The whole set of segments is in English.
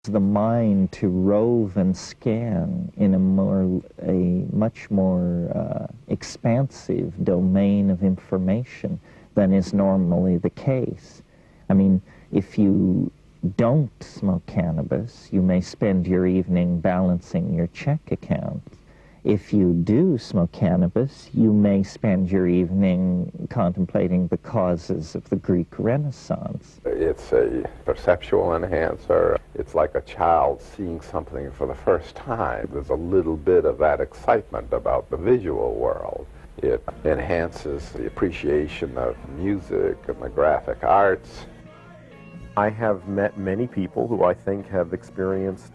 the mind to rove and scan in a much more expansive domain of information than is normally the case. I mean, if you don't smoke cannabis, you may spend your evening balancing your check account. If you do smoke cannabis, you may spend your evening contemplating the causes of the Greek Renaissance. It's a perceptual enhancer. It's like a child seeing something for the first time. There's a little bit of that excitement about the visual world. It enhances the appreciation of music and the graphic arts. I have met many people who I think have experienced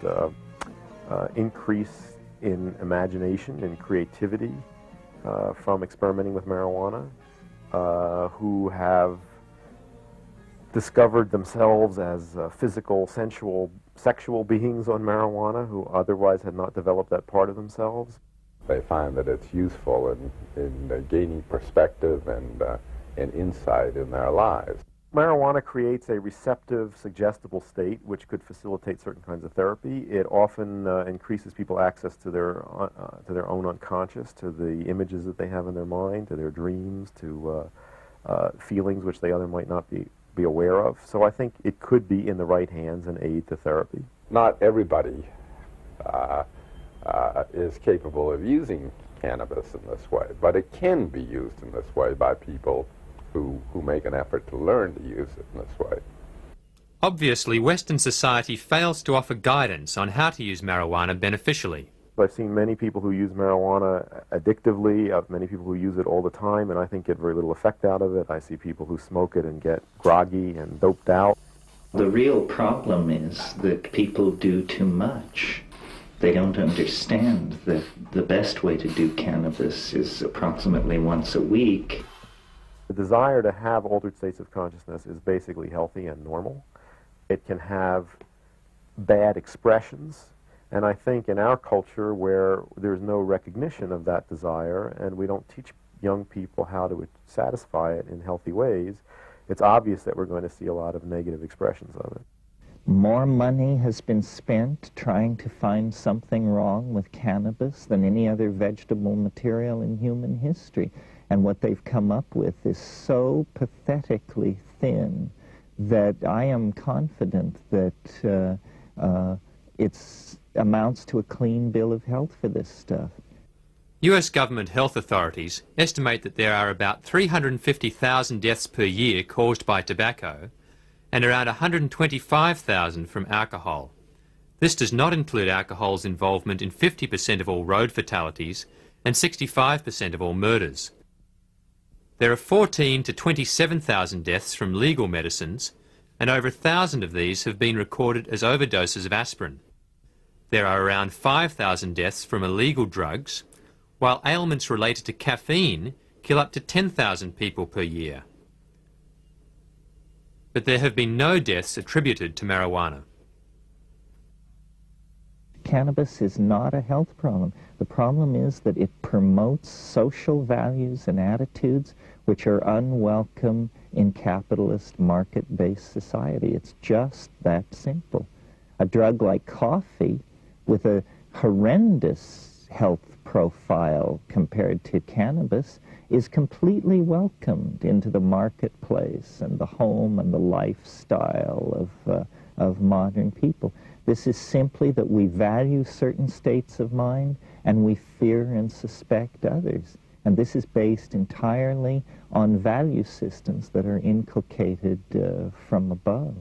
increase in imagination and creativity from experimenting with marijuana, who have discovered themselves as physical, sensual, sexual beings on marijuana who otherwise had not developed that part of themselves. They find that it's useful in gaining perspective and insight in their lives. Marijuana creates a receptive, suggestible state which could facilitate certain kinds of therapy. It often increases people's access to their own unconscious, to the images that they have in their mind, to their dreams, to feelings which they might not be aware of. So I think it could be in the right hands an aid to therapy. Not everybody is capable of using cannabis in this way, but it can be used in this way by people who make an effort to learn to use it in this way. Obviously, Western society fails to offer guidance on how to use marijuana beneficially. I've seen many people who use marijuana addictively, many people who use it all the time, and I think get very little effect out of it. I see people who smoke it and get groggy and doped out. The real problem is that people do too much. They don't understand that the best way to do cannabis is approximately once a week. The desire to have altered states of consciousness is basically healthy and normal. It can have bad expressions, and I think in our culture where there's no recognition of that desire and we don't teach young people how to satisfy it in healthy ways, it's obvious that we're going to see a lot of negative expressions of it. More money has been spent trying to find something wrong with cannabis than any other vegetable material in human history. And what they've come up with is so pathetically thin that I am confident that it amounts to a clean bill of health for this stuff. US government health authorities estimate that there are about 350,000 deaths per year caused by tobacco and around 125,000 from alcohol. This does not include alcohol's involvement in 50% of all road fatalities and 65% of all murders. There are 14,000 to 27,000 deaths from legal medicines, and over 1,000 of these have been recorded as overdoses of aspirin. There are around 5,000 deaths from illegal drugs, while ailments related to caffeine kill up to 10,000 people per year. But there have been no deaths attributed to marijuana. Cannabis is not a health problem. The problem is that it promotes social values and attitudes which are unwelcome in capitalist market-based society. It's just that simple. A drug like coffee, with a horrendous health profile compared to cannabis, is completely welcomed into the marketplace and the home and the lifestyle of modern people. This is simply that we value certain states of mind and we fear and suspect others. And this is based entirely on value systems that are inculcated from above.